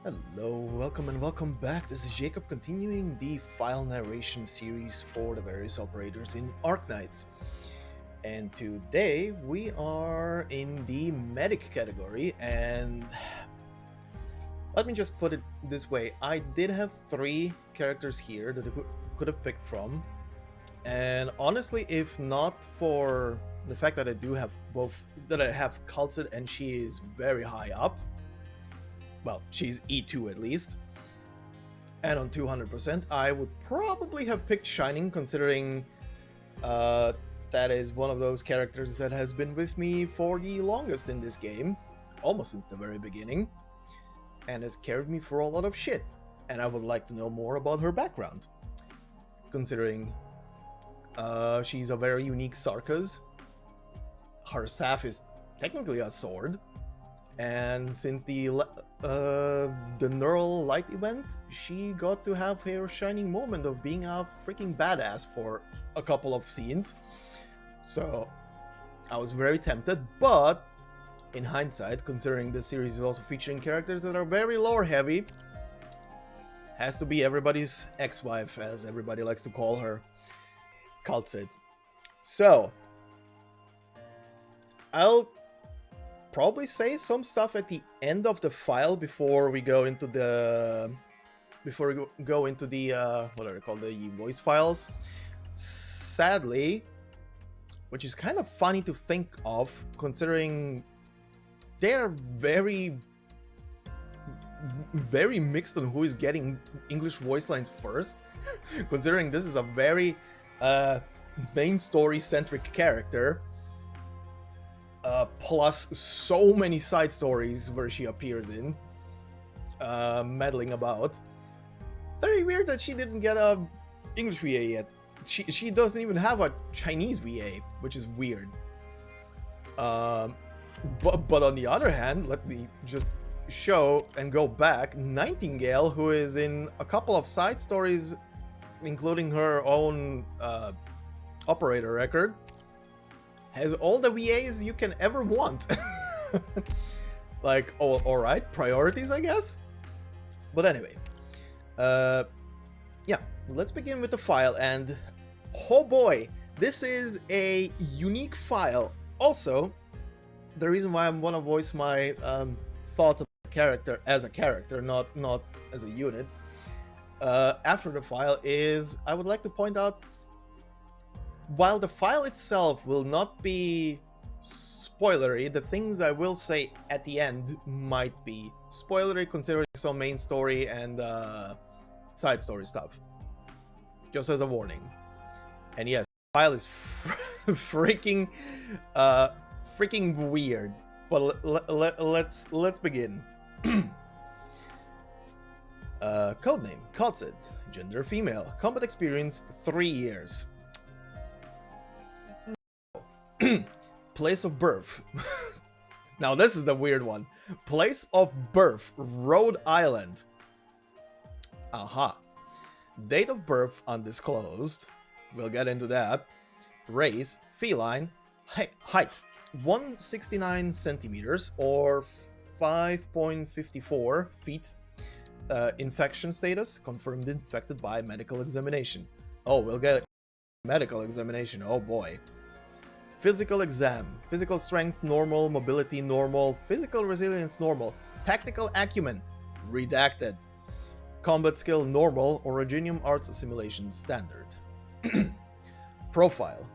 Hello, welcome and welcome back. This is Jacob continuing the file narration series for the various operators in Arknights. And today we are in the medic category, and let me just put it this way. I did have 3 characters here that I could have picked from. And honestly, if not for the fact that I do have both, that I have Kal'tsit and she is very high up, well, she's E2 at least, and on 200%, I would probably have picked Shining, considering that is one of those characters that has been with me for the longest in this game, almost since the very beginning, and has carried me for a lot of shit, and I would like to know more about her background, considering she's a very unique Sarkaz. Her staff is technically a sword, and since the neural light event, she got to have her shining moment of being a freaking badass for a couple of scenes. So I was very tempted, but in hindsight, considering this series is also featuring characters that are very lore heavy, has to be everybody's ex-wife, as everybody likes to call her, Kal'tsit. So I'll probably say some stuff at the end of the file before we go into the what are they called, the voice files. Sadly, which is kind of funny to think of, considering they're very mixed on who is getting English voice lines first. Considering this is a very main story centric character, plus so many side stories where she appears in, meddling about. Very weird that she didn't get a English VA yet. She doesn't even have a Chinese VA, which is weird. But on the other hand, let me just show and go back. Nightingale, who is in a couple of side stories, including her own operator record, has all the VAs you can ever want. Like, oh, alright, priorities, I guess? But anyway, yeah, let's begin with the file, and oh boy, this is a unique file. Also, the reason why I want to voice my thoughts of the character as a character, not as a unit, after the file, is I would like to point out, while the file itself will not be spoilery, the things I will say at the end might be spoilery, considering some main story and side story stuff. Just as a warning. And yes, the file is freaking weird. But let's begin. Codename Kal'tsit, gender female, combat experience 3 years. Place of birth. Now this is the weird one. Place of birth, Rhode Island. Aha. Date of birth undisclosed. We'll get into that. Race, feline. Height, 169 centimeters or 5.54 feet. Infection status, confirmed infected by medical examination. Oh, we'll get medical examination. Oh boy. Physical exam. Physical strength normal, mobility normal, physical resilience normal, tactical acumen redacted, combat skill normal, Originium arts assimilation standard. Profile.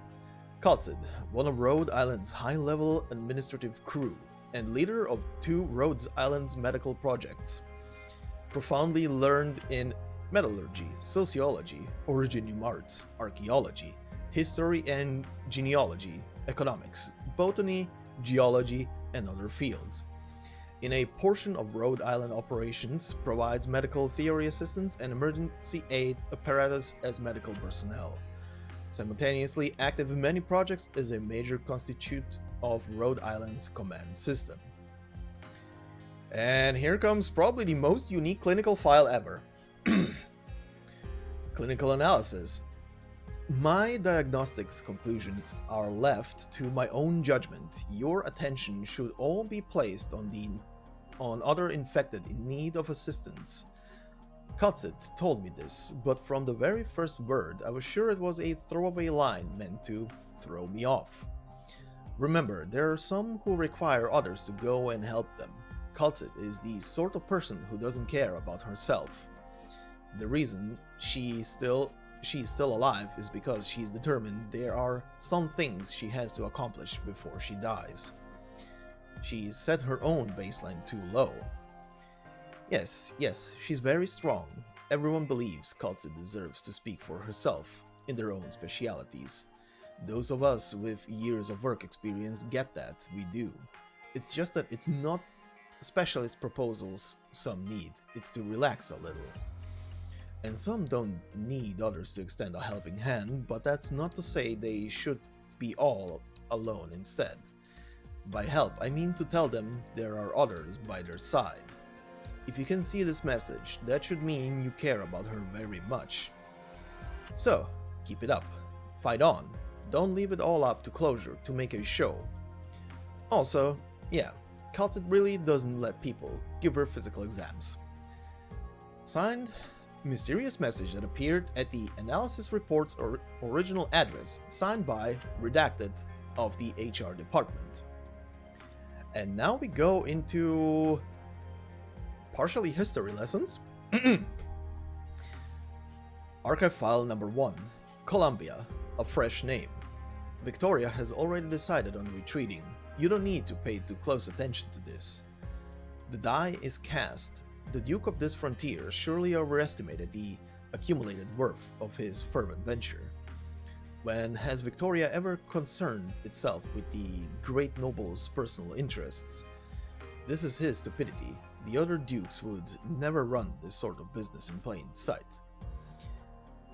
Kal'tsit, one of Rhode Island's high-level administrative crew and leader of 2 Rhode Island's medical projects. Profoundly learned in metallurgy, sociology, Originium arts, archaeology, history and genealogy, economics, botany, geology, and other fields. In a portion of Rhode Island operations, provides medical theory assistance and emergency aid apparatus as medical personnel. Simultaneously active in many projects as a major constituent of Rhode Island's command system. And here comes probably the most unique clinical file ever. Clinical analysis. My diagnostics conclusions are left to my own judgment. Your attention should all be placed on the on other infected in need of assistance. Kal'tsit told me this, but from the very first word I was sure it was a throwaway line meant to throw me off. Remember, there are some who require others to go and help them. Kal'tsit is the sort of person who doesn't care about herself. The reason she's still alive is because she's determined there are some things she has to accomplish before she dies. She's set her own baseline too low. Yes, she's very strong. Everyone believes Kal'tsit deserves to speak for herself in their own specialities. Those of us with years of work experience get that, we do. It's just that it's not specialist proposals some need, it's to relax a little. And some don't need others to extend a helping hand, but that's not to say they should be all alone instead. By help, I mean to tell them there are others by their side. If you can see this message, that should mean you care about her very much. So, keep it up. Fight on. Don't leave it all up to closure to make a show. Also, yeah, Kal'tsit really doesn't let people give her physical exams. Signed, mysterious message that appeared at the analysis report's original address, signed by redacted of the HR department. And now we go into partially history lessons. Archive file number 1, Columbia, a fresh name. Victoria has already decided on retreating. You don't need to pay too close attention to this. The die is cast. The Duke of this frontier surely overestimated the accumulated worth of his fervent venture. When has Victoria ever concerned itself with the great noble's personal interests? This is his stupidity. The other dukes would never run this sort of business in plain sight.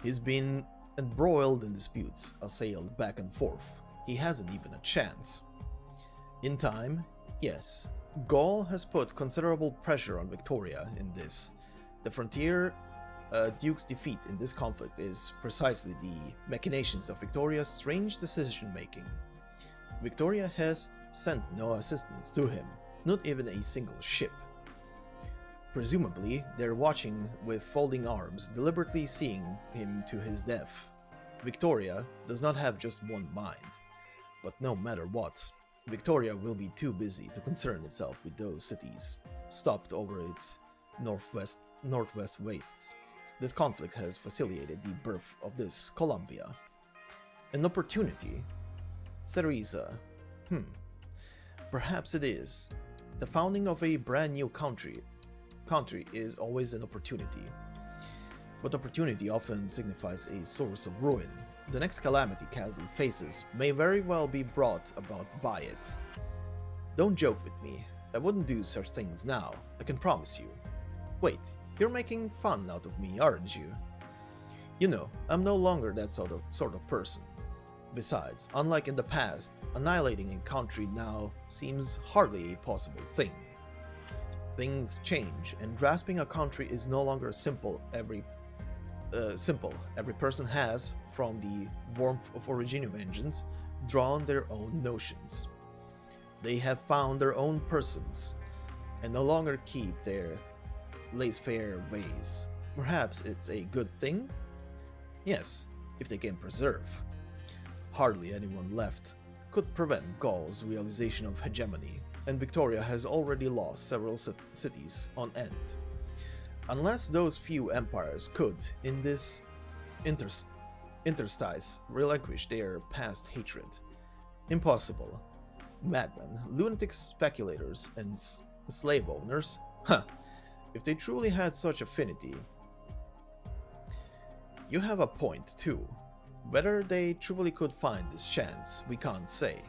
He's been embroiled in disputes, assailed back and forth. He hasn't even a chance. In time, yes, Gaul has put considerable pressure on Victoria in this. The frontier Duke's defeat in this conflict is precisely the machinations of Victoria's strange decision-making. Victoria has sent no assistance to him, not even a single ship. Presumably, they're watching with folding arms, deliberately seeing him to his death. Victoria does not have just one mind. But no matter what, Victoria will be too busy to concern itself with those cities, stopped over its northwest wastes. This conflict has facilitated the birth of this Columbia. An opportunity? Theresa. Perhaps it is. The founding of a brand new country is always an opportunity. But opportunity often signifies a source of ruin. The next calamity Castle faces may very well be brought about by it. Don't joke with me. I wouldn't do such things now, I can promise you. Wait, you're making fun out of me, aren't you? You know, I'm no longer that sort of person. Besides, unlike in the past, annihilating a country now seems hardly a possible thing. Things change, and grasping a country is no longer simple. Every person has, from the warmth of Originium engines, drawn their own notions. They have found their own persons, and no longer keep their laissez-faire ways. Perhaps it's a good thing? Yes, if they can preserve. Hardly anyone left could prevent Gaul's realization of hegemony, and Victoria has already lost several cities on end. Unless those few empires could, in this interstice, relinquish their past hatred. Impossible. Madmen, lunatic speculators, and slave owners? If they truly had such affinity. You have a point, too. Whether they truly could find this chance, we can't say.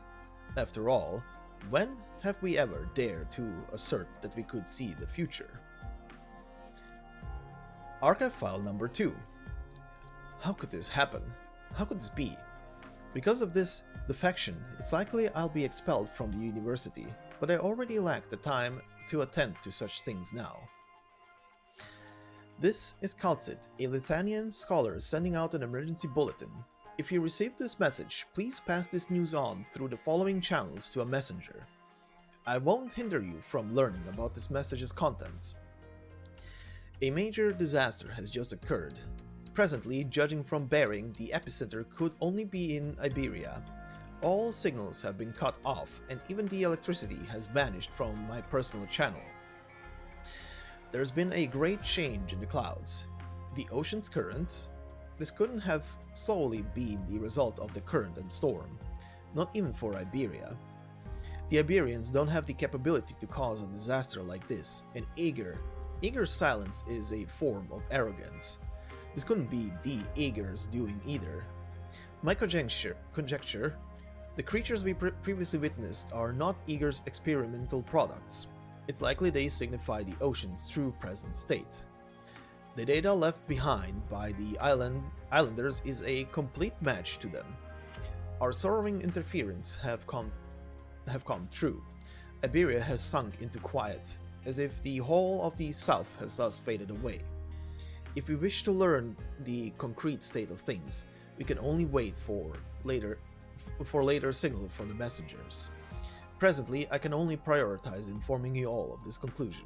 After all, when have we ever dared to assert that we could see the future? Archive file number 2. How could this happen? How could this be? Because of this defection, it's likely I'll be expelled from the university, but I already lack the time to attend to such things now. This is Kal'tsit, a Lithuanian scholar sending out an emergency bulletin. If you received this message, please pass this news on through the following channels to a messenger. I won't hinder you from learning about this message's contents. A major disaster has just occurred. Presently, judging from bearing, the epicenter could only be in Iberia. All signals have been cut off, and even the electricity has vanished from my personal channel. There's been a great change in the clouds. The ocean's current. This couldn't have solely been the result of the current and storm, not even for Iberia. The Iberians don't have the capability to cause a disaster like this, and Eager's silence is a form of arrogance. This couldn't be the Eager's doing either. My conjecture, the creatures we previously witnessed are not Eager's experimental products. It's likely they signify the ocean's true present state. The data left behind by the islanders is a complete match to them. Our sorrowing interference have come true. Iberia has sunk into quiet, as if the whole of the south has thus faded away. If we wish to learn the concrete state of things, we can only wait for later signal from the messengers. Presently, I can only prioritize informing you all of this conclusion.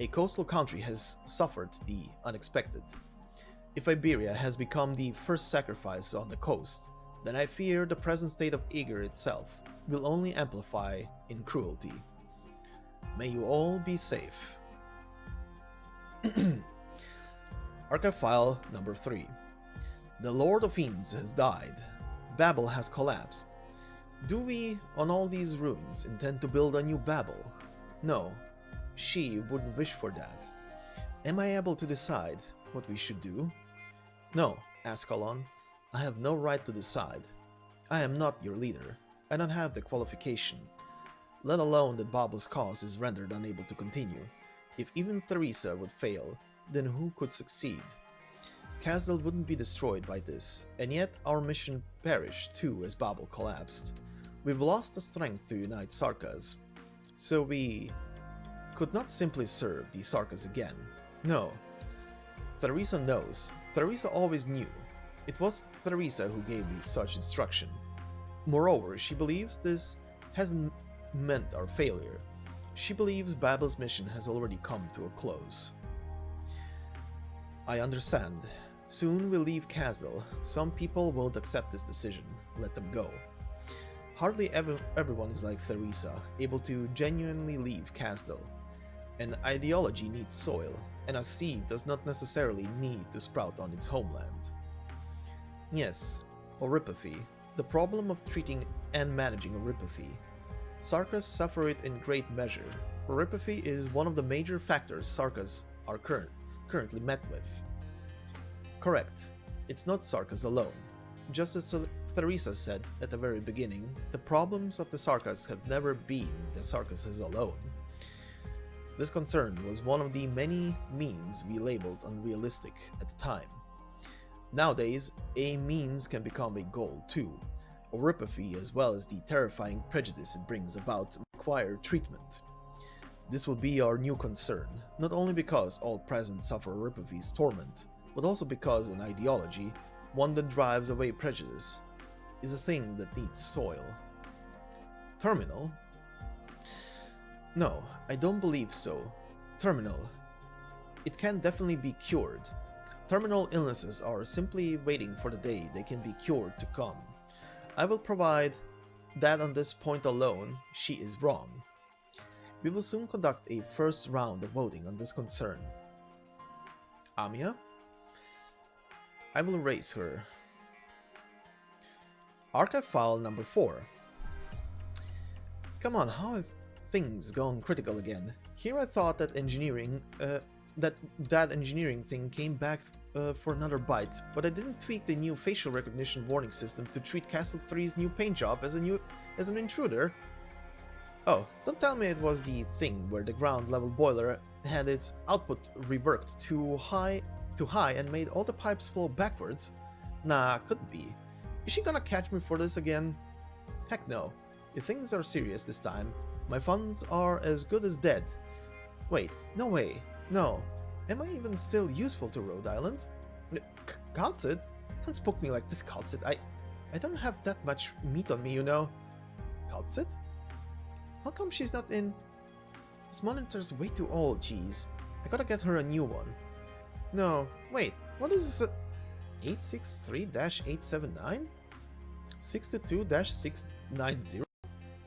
A coastal country has suffered the unexpected. If Iberia has become the first sacrifice on the coast, then I fear the present state of Eager itself will only amplify in cruelty. May you all be safe. Archive File Number 3. The Lord of Fiends has died. Babel has collapsed. Do we, on all these ruins, intend to build a new Babel? No, she wouldn't wish for that. Am I able to decide what we should do? No, Ascalon, I have no right to decide. I am not your leader. I don't have the qualification. Let alone that Babel's cause is rendered unable to continue. If even Theresa would fail, then who could succeed? Casdal wouldn't be destroyed by this, and yet our mission perished too as Babel collapsed. We've lost the strength to unite Sarkas, so we could not simply serve the Sarkas again. No. Theresa knows. Theresa always knew. It was Theresa who gave me such instruction. Moreover, she believes this hasn't meant our failure. She believes Babel's mission has already come to a close. I understand. Soon we'll leave Casdal. Some people won't accept this decision. Let them go. Hardly everyone is like Theresa, able to genuinely leave Casdal. An ideology needs soil, and a seed does not necessarily need to sprout on its homeland. Yes, oripathy. The problem of treating and managing oripathy. Sarkas suffer it in great measure. Oripathy is one of the major factors Sarkas are currently met with. Correct. It's not Sarkas alone. Just as Theresa said at the very beginning, the problems of the Sarkas have never been the Sarkas alone. This concern was one of the many means we labeled unrealistic at the time. Nowadays, a means can become a goal too. Oripathy, as well as the terrifying prejudice it brings about, require treatment. This will be our new concern, not only because all present suffer Oripathy's torment, but also because an ideology, one that drives away prejudice, is a thing that needs soil. Terminal? No, I don't believe so. Terminal. It can definitely be cured. Terminal illnesses are simply waiting for the day they can be cured to come. I will provide that on this point alone, she is wrong. We will soon conduct a first round of voting on this concern. Amia? I will erase her. Archive File Number 4. Come on, how have things gone critical again? Here I thought that engineering thing came back for another bite, but I didn't tweak the new facial recognition warning system to treat Castle 3's new paint job as an intruder. Oh, don't tell me it was the thing where the ground level boiler had its output reworked too high and made all the pipes flow backwards. Nah, couldn't be. Is she gonna catch me for this again? Heck no. If things are serious this time, my funds are as good as dead. Wait, no way. No. Am I even still useful to Rhode Island? Kal'tsit? Don't spook me like this, Kal'tsit. I don't have that much meat on me, you know. Kal'tsit? How come she's not in? This monitor's way too old, jeez. I gotta get her a new one. No, wait, what is this? 863-879? 622-690?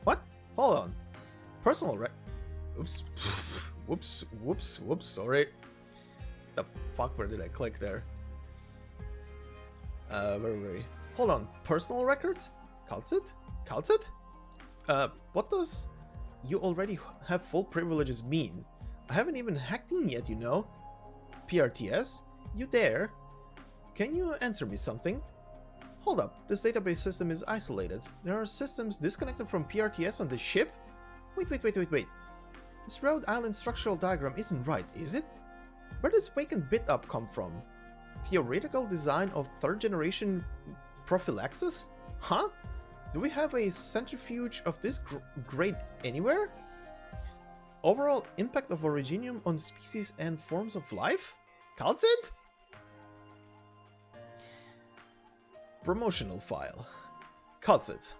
What? Hold on. Personal Oops. Whoops, sorry. The fuck, where did I click there? Where were we? Hold on, personal records? Kal'tsit? Kal'tsit? What does you already have full privileges mean? I haven't even hacked in yet, you know? PRTS? You there? Can you answer me something? Hold up, this database system is isolated. There are systems disconnected from PRTS on the ship? Wait. This Rhode Island structural diagram isn't right, is it? Where does Wake and Bit Up come from? Theoretical design of third generation prophylaxis? Huh? Do we have a centrifuge of this grade anywhere? Overall impact of Originium on species and forms of life? Kal'tsit? Promotional file. Kal'tsit.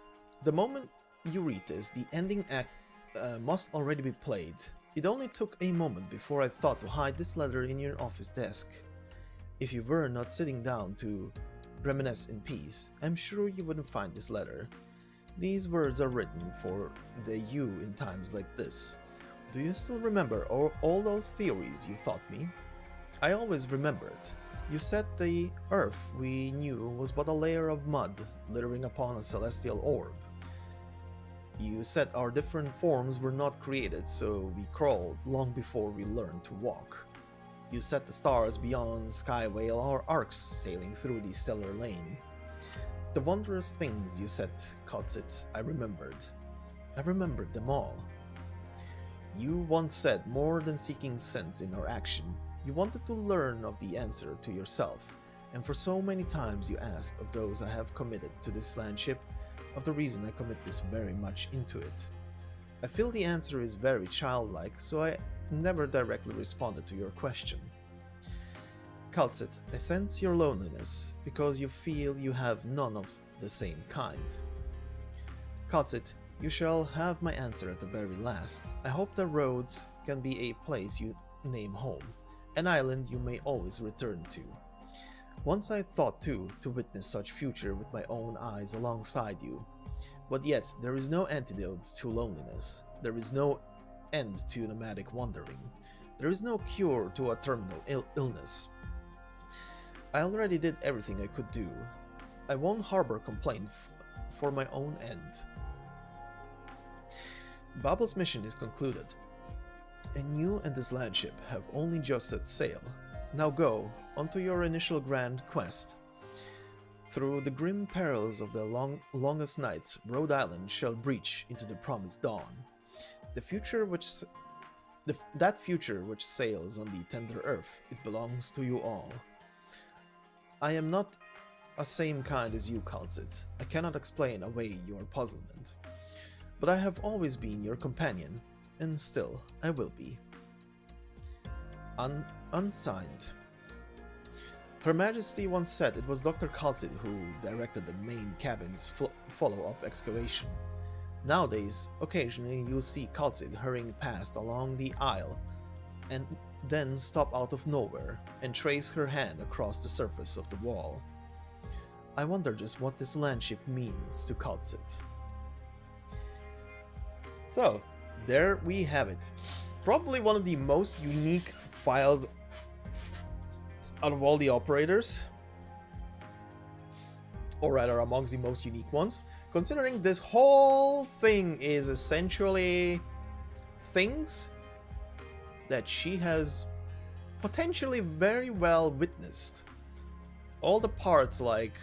The moment you read this, the ending act must already be played. It only took a moment before I thought to hide this letter in your office desk. If you were not sitting down to reminisce in peace, I'm sure you wouldn't find this letter. These words are written for the you in times like this. Do you still remember all those theories you taught me? I always remembered. You said the Earth we knew was but a layer of mud littering upon a celestial orb. You said our different forms were not created, so we crawled long before we learned to walk. You said the stars beyond Skywale are arcs sailing through the stellar lane. The wondrous things you said, Kal'tsit, I remembered. I remembered them all. You once said more than seeking sense in our action. You wanted to learn of the answer to yourself, and for so many times you asked of those I have committed to this landship of the reason I commit this very much into it. I feel the answer is very childlike, so I never directly responded to your question. Kal'tsit, I sense your loneliness, because you feel you have none of the same kind. Kal'tsit, you shall have my answer at the very last. I hope the roads can be a place you name home, an island you may always return to. Once I thought too to witness such future with my own eyes alongside you. But yet there is no antidote to loneliness. There is no end to nomadic wandering. There is no cure to a terminal illness. I already did everything I could do. I won't harbor complaint for my own end. Babel's mission is concluded, and you and this landship have only just set sail. Now go onto your initial grand quest. Through the grim perils of the longest night, Rhode Island shall breach into the promised dawn. That future which sails on the tender earth, it belongs to you all. I am not a same kind as you, Kal'tsit. I cannot explain away your puzzlement. But I have always been your companion, and still I will be. Unsigned. Her Majesty once said it was Dr. Kal'tsit who directed the main cabin's follow-up excavation. Nowadays, occasionally you'll see Kal'tsit hurrying past along the aisle, and then stop out of nowhere and trace her hand across the surface of the wall. I wonder just what this landship means to Kal'tsit. So, there we have it. Probably one of the most unique files out of all the operators. Or rather, amongst the most unique ones. Considering this whole thing is essentially things that she has potentially very well witnessed. All the parts like...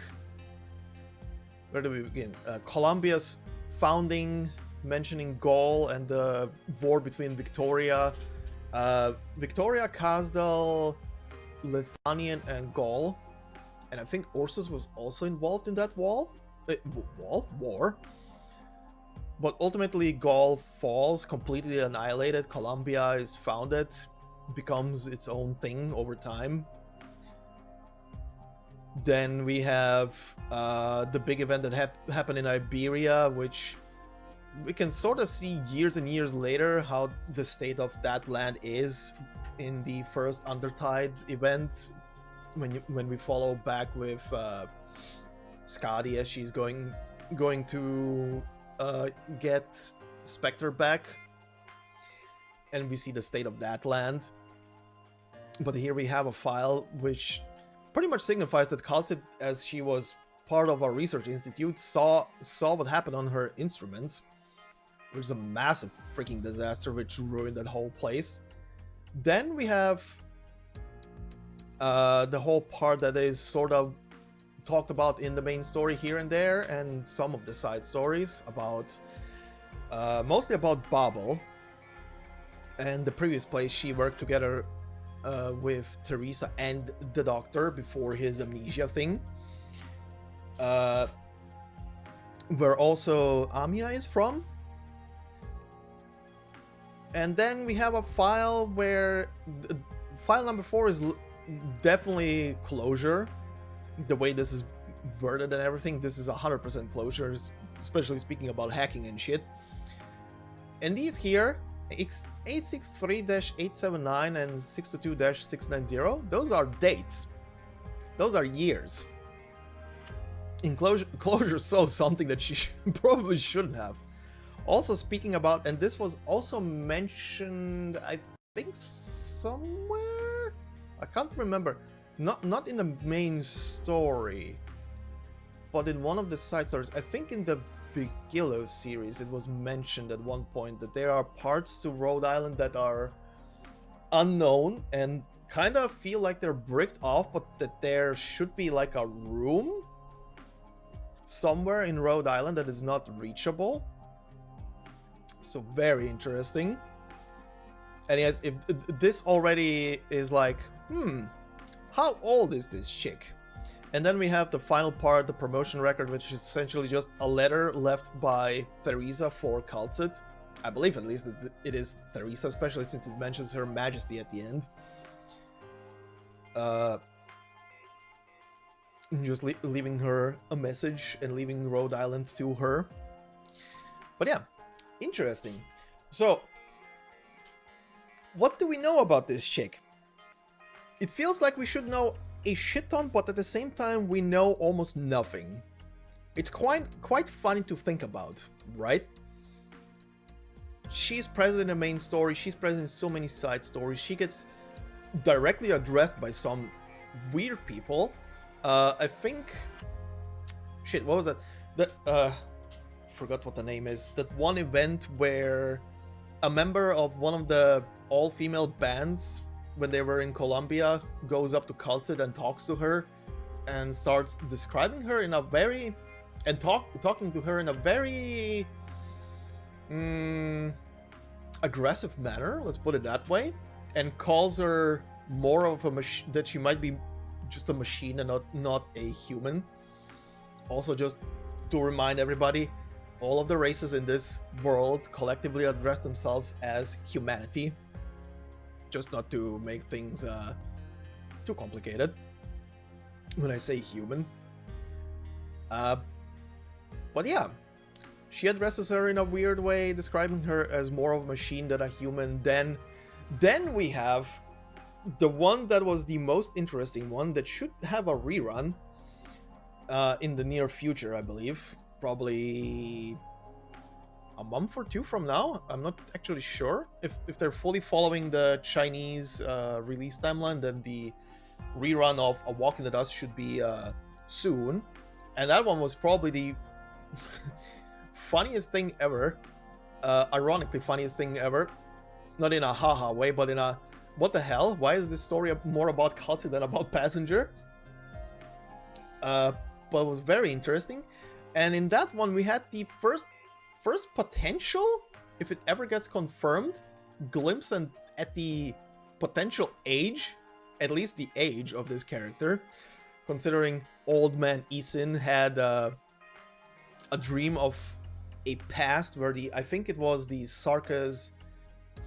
Where do we begin? Columbia's founding, mentioning Gaul and the war between Victoria, Kasdal, Lithuanian, and Gaul. And I think Ursus was also involved in that war. But ultimately Gaul falls, completely annihilated. Columbia is founded, becomes its own thing over time. Then we have the big event that happened in Iberia, which we can sort of see years and years later how the state of that land is in the first Undertides event, when we follow back with Skadi as she's going to get Spectre back, and we see the state of that land. But here we have a file which pretty much signifies that Kal'tsit, as she was part of our research institute, saw what happened on her instruments. It was a massive freaking disaster which ruined that whole place. Then we have the whole part that is sort of talked about in the main story here and there, and some of the side stories about mostly about Babel and the previous place she worked together with Teresa and the Doctor before his amnesia thing, where also Amia is from. And then we have a file where file number 4 is definitely closure. The way this is worded and everything, this is 100% closure, especially speaking about hacking and shit. And these here, 863-879 and 622-690, those are dates. Those are years. In closure saw something that she probably shouldn't have. Also speaking about, and this was also mentioned, I think somewhere? I can't remember. Not in the main story, but in one of the side stories. I think in the Vigilo series it was mentioned at one point that there are parts to Rhode Island that are unknown and kind of feel like they're bricked off, but that there should be like a room somewhere in Rhode Island that is not reachable. So very interesting. And yes, if this already is like, how old is this chick? And then we have the final part, the promotion record, which is essentially just a letter left by Theresa for Kal'tsit. I believe at least that it is Theresa, especially since it mentions Her Majesty at the end. Just leaving her a message and leaving Rhode Island to her. But yeah, interesting. So, what do we know about this chick? It feels like we should know a shit ton, but at the same time we know almost nothing. It's quite funny to think about, right? She's present in the main story, she's present in so many side stories, she gets directly addressed by some weird people. I think... Shit, what was that? Forgot what the name is. That one event where a member of one of the all-female bands, when they were in Colombia, goes up to Kal'tsit and talks to her and starts describing her in a very... and talking to her in a very... aggressive manner, let's put it that way, and calls her more of a machine, that she might be just a machine and not a human. Also, just to remind everybody, all of the races in this world collectively address themselves as humanity. Just not to make things too complicated when I say human. But yeah, she addresses her in a weird way, describing her as more of a machine than a human. Then we have the one that was the most interesting one that should have a rerun in the near future, I believe. Probably a month or two from now. I'm not actually sure. If they're fully following the Chinese release timeline, then the rerun of A Walk in the Dust should be soon. And that one was probably the funniest thing ever. Ironically funniest thing ever. Not in a haha way, but in a what the hell? Why is this story more about Kal'tsit than about Passenger? But it was very interesting. And in that one we had the first potential, if it ever gets confirmed, glimpse at the potential age, at least the age of this character, considering old man Isin had a dream of a past where I think it was the Sarka's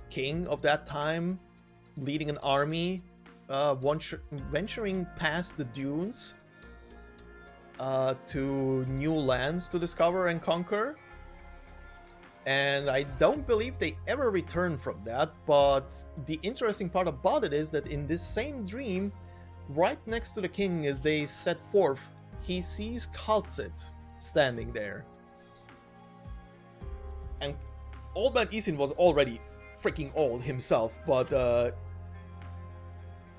king of that time, leading an army, venturing past the dunes to new lands to discover and conquer. And I don't believe they ever returned from that, but the interesting part about it is that in this same dream, right next to the king as they set forth, he sees Kal'tsit standing there. And Old Man Isin was already freaking old himself, but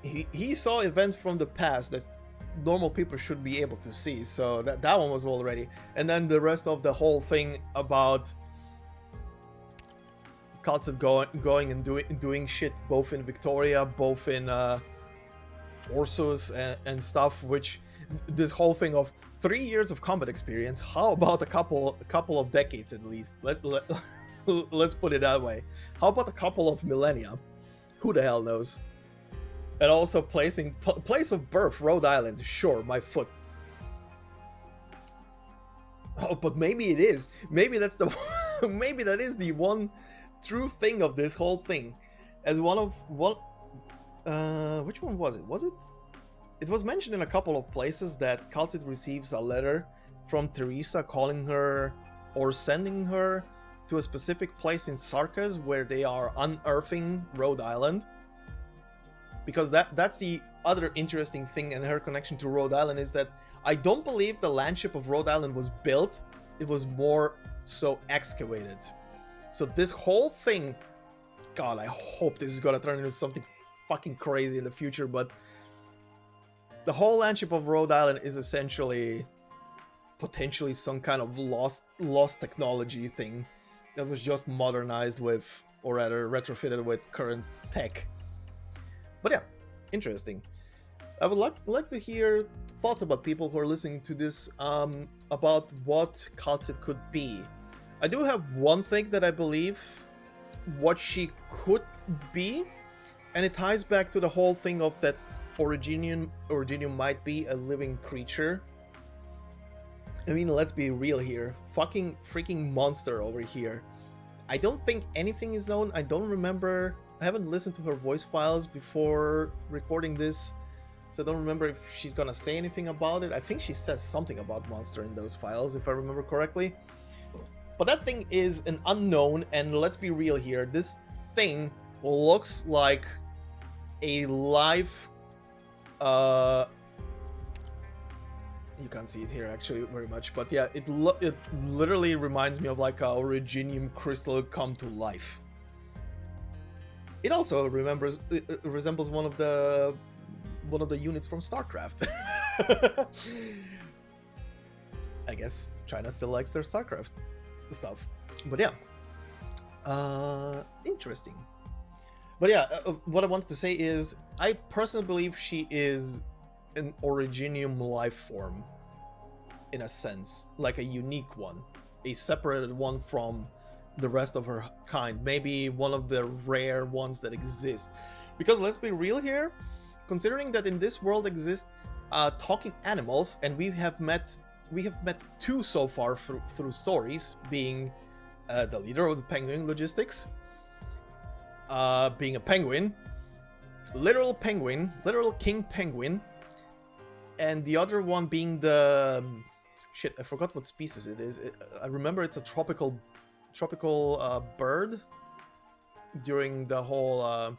he saw events from the past that normal people should be able to see, so that one was already. And then the rest of the whole thing about Kal'tsit going and doing shit both in Victoria, both in Ursus and stuff, which this whole thing of 3 years of combat experience, how about a couple of decades at least? Let's put it that way. How about a couple of millennia? Who the hell knows? And also place of birth, Rhode Island. Sure, my foot. Oh, but maybe it is. Maybe that's the maybe that is the one true thing of this whole thing. As one of which one was it? It was mentioned in a couple of places that Kal'tsit receives a letter from Teresa calling her or sending her to a specific place in Sarkas where they are unearthing Rhode Island. Because that's the other interesting thing in her connection to Rhode Island, is that I don't believe the landship of Rhode Island was built, it was more so excavated. So this whole thing, God, I hope this is gonna turn into something fucking crazy in the future, but the whole landship of Rhode Island is essentially potentially some kind of lost technology thing that was just modernized with, or rather retrofitted with current tech. But yeah, interesting. I would like to hear thoughts about people who are listening to this about what Kal'tsit could be. I do have one thing that I believe what she could be, and it ties back to the whole thing of that Originium might be a living creature. I mean, let's be real here. Fucking freaking monster over here. I don't think anything is known. I don't remember. I haven't listened to her voice files before recording this, so I don't remember if she's gonna say anything about it. I think she says something about monster in those files, if I remember correctly. But that thing is an unknown, and let's be real here. This thing looks like a live... you can't see it here actually very much, but yeah, it literally reminds me of like a Originium crystal come to life. It also resembles one of the units from StarCraft. I guess China still likes their StarCraft stuff, but yeah, interesting. But yeah, what I wanted to say is I personally believe she is an Originium life form, in a sense, like a unique one, a separated one from the rest of her kind, maybe one of the rare ones that exist. Because let's be real here, considering that in this world exist talking animals, and we have met two so far through stories, being the leader of the penguin logistics, being a penguin, literal king penguin, and the other one being the shit, I forgot what species it is. I remember it's a tropical bird during the whole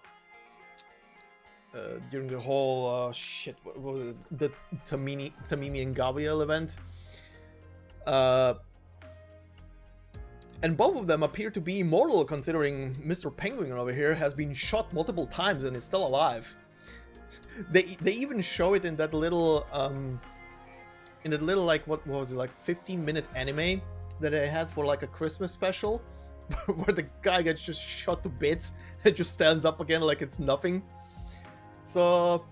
shit, what was it, the Tamimi and Gabriel event, and both of them appear to be immortal, considering Mr. Penguin over here has been shot multiple times and is still alive. They even show it in that little like, what was it, like 15-minute anime that I had for like a Christmas special, where the guy gets just shot to bits and just stands up again like it's nothing. So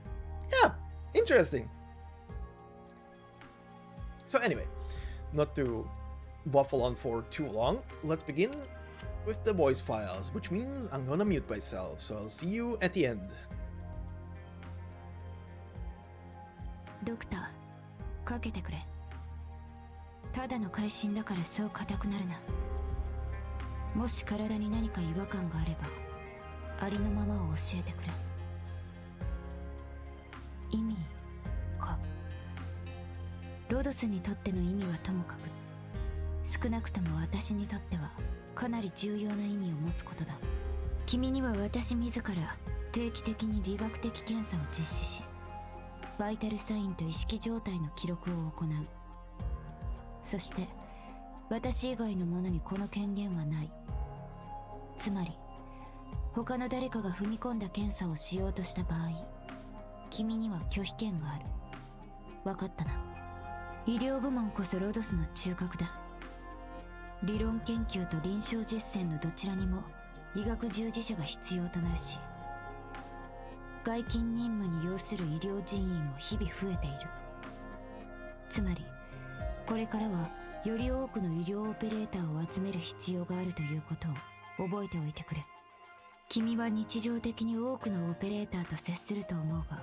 yeah, interesting. So anyway, not to waffle on for too long, let's begin with the voice files, which means I'm gonna mute myself, so I'll see you at the end. ドクター、かけてくれ。ただの会心だからそう硬くなるな。もし体に何か違和感があれば、ありのままを教えてくれ。意味か。ロドスにとっての意味はともかく、少なくとも私にとってはかなり重要な意味を持つことだ。君には私自ら定期的に理学的検査を実施し、バイタルサインと意識状態の記録を行う。そして私以外の者にこの権限はない。つまり他の誰かが踏み込んだ検査をしようとした場合、君には拒否権がある。分かったな。医療部門こそロドスの中核だ。理論研究と臨床実践のどちらにも医学従事者が必要となるし、外勤任務に要する医療人員も日々増えている。つまりこれからはより多くの医療オペレーターを集める必要があるということを覚えておいてくれ。君は日常的に多くのオペレーターと接すると思うが、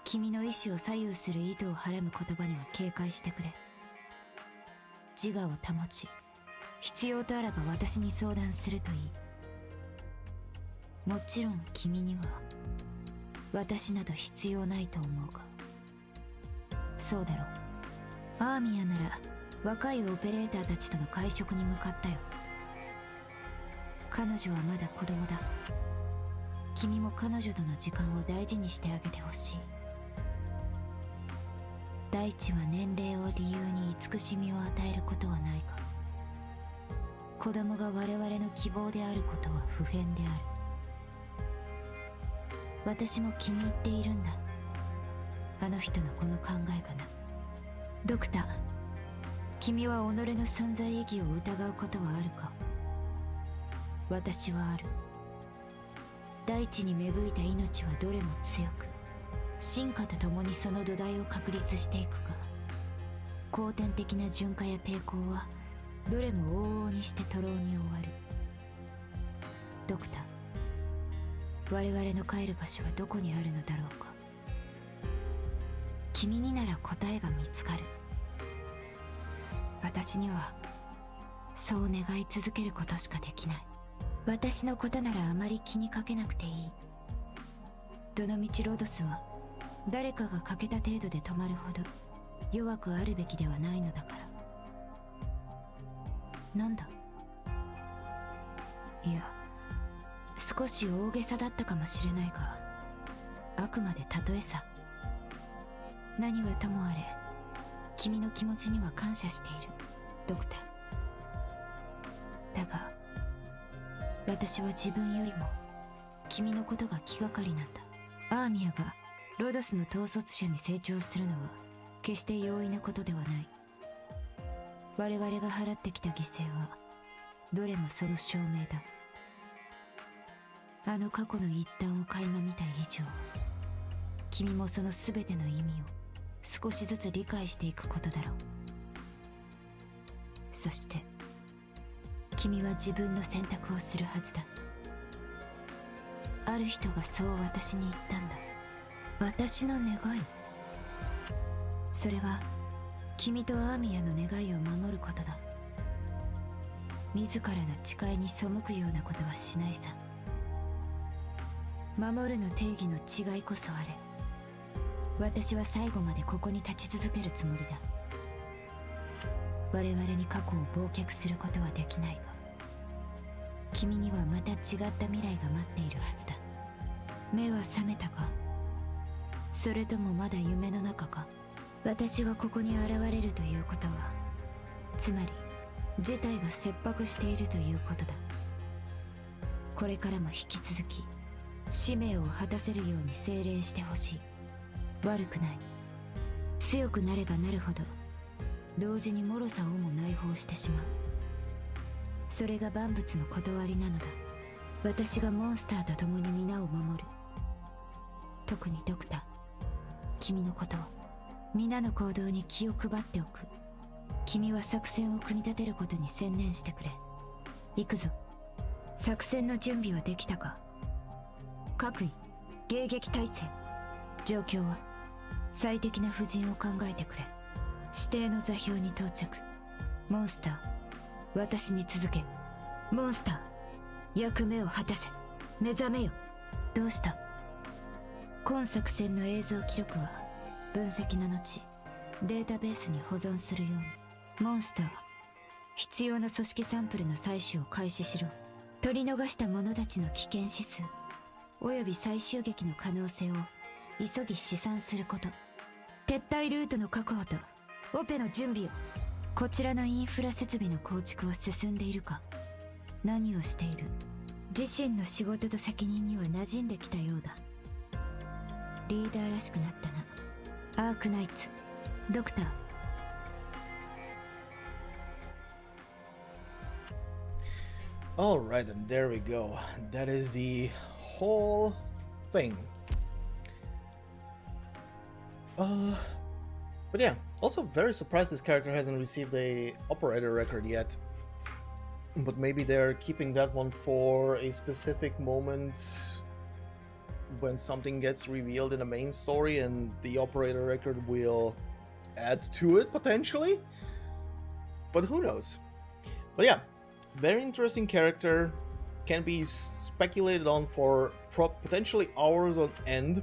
君の意志を左右する意図をはらむ言葉には警戒してくれ。自我を保ち、必要とあらば私に相談するといい。もちろん君には私など必要ないと思うが。そうだろう。アーミヤなら若いオペレーターたちとの会食に向かったよ。彼女はまだ子供だ。君も彼女との時間を大事にしてあげてほしい。大地は年齢を理由に慈しみを与えることはないが、子供が我々の希望であることは不変である。私も気に入っているんだ、あの人のこの考えがな。ドクター、君は己の存在意義を疑うことはあるか？私はある。大地に芽吹いた命はどれも強く、進化とともにその土台を確立していくが、後天的な順化や抵抗はどれも往々にして徒労に終わる。ドクター、我々の帰る場所はどこにあるのだろうか。君になら答えが見つかる。私にはそう願い続けることしかできない。私のことならあまり気にかけなくていい。どのみちロドスは誰かが欠けた程度で止まるほど弱くあるべきではないのだから。なんだ？いや、少し大げさだったかもしれないが、あくまで例えさ。何はともあれ、君の気持ちには感謝している、ドクター。だが私は自分よりも君のことが気がかりなんだ。アーミヤがロドスの統率者に成長するのは決して容易なことではない。我々が払ってきた犠牲はどれもその証明だ。あの過去の一端を垣間見た以上、君もその全ての意味を少しずつ理解していくことだろう。そして君は自分の選択をするはずだ。ある人がそう私に言ったんだ。私の願い？それは君とアーミヤの願いを守ることだ。自らの誓いに背くようなことはしないさ。守るの定義の違いこそあれ。私は最後までここに立ち続けるつもりだ。我々に過去を忘却することはできないが、君にはまた違った未来が待っているはずだ。目は覚めたか？それともまだ夢の中か？私がここに現れるということは、つまり事態が切迫しているということだ。これからも引き続き使命を果たせるように精霊してほしい。悪くない。強くなればなるほど同時に脆さをも内包してしまう。それが万物の断りなのだ。私がモンスターと共に皆を守る。特にドクター、君のことを、皆の行動に気を配っておく。君は作戦を組み立てることに専念してくれ。行くぞ。作戦の準備はできたか？各位、迎撃態勢。状況は？最適な布陣を考えてくれ。指定の座標に到着。モンスター、私に続け。モンスター、役目を果たせ。目覚めよ。どうした？今作戦の映像記録は分析の後データベースに保存するように。モンスター、必要な組織サンプルの採取を開始しろ。取り逃した者たちの危険指数および再襲撃の可能性を急ぎ試算すること。撤退ルートの確保とオペの準備を。こちらのインフラ設備の構築は進んでいるか。何をしている。自身の仕事と責任には馴染んできたようだ。リーダーらしくなったな。アークナイツドクター。Alright, and there we go. That is the whole thing. But yeah, also very surprised this character hasn't received a operator record yet. But maybe they're keeping that one for a specific moment when something gets revealed in the main story and the operator record will add to it potentially. But who knows? But yeah, very interesting character, can be speculated on for potentially hours on end.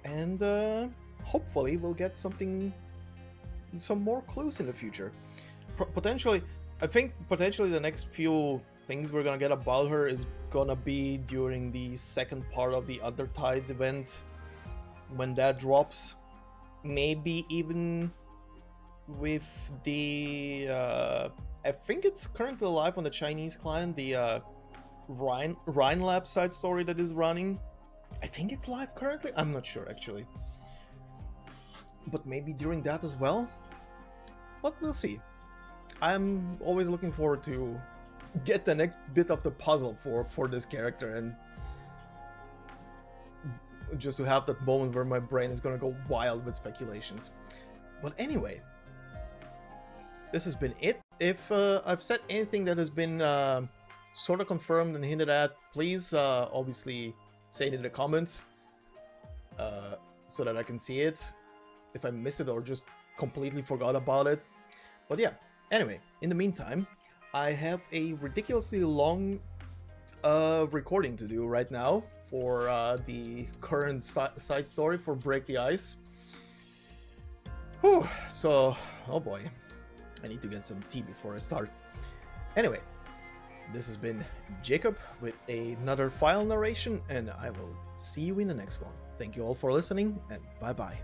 And hopefully we'll get some more clues in the future. Potentially, I think potentially the next few things we're gonna get about her is gonna be during the second part of the Undertides event, when that drops. Maybe even with the I think it's currently live on the Chinese client, the Rhine Lab side story that is running. I think it's live currently, I'm not sure actually. But maybe during that as well. But we'll see. I'm always looking forward to get the next bit of the puzzle for this character, and just to have that moment where my brain is gonna go wild with speculations. But anyway, this has been it. If I've said anything that has been sort of confirmed and hinted at, please obviously say it in the comments so that I can see it if I missed it or just completely forgot about it. But yeah, anyway, in the meantime, I have a ridiculously long recording to do right now for the current side story for Break the Ice. Whew, so, oh boy, I need to get some tea before I start. Anyway, this has been Jacob with another file narration, and I will see you in the next one. Thank you all for listening, and bye-bye.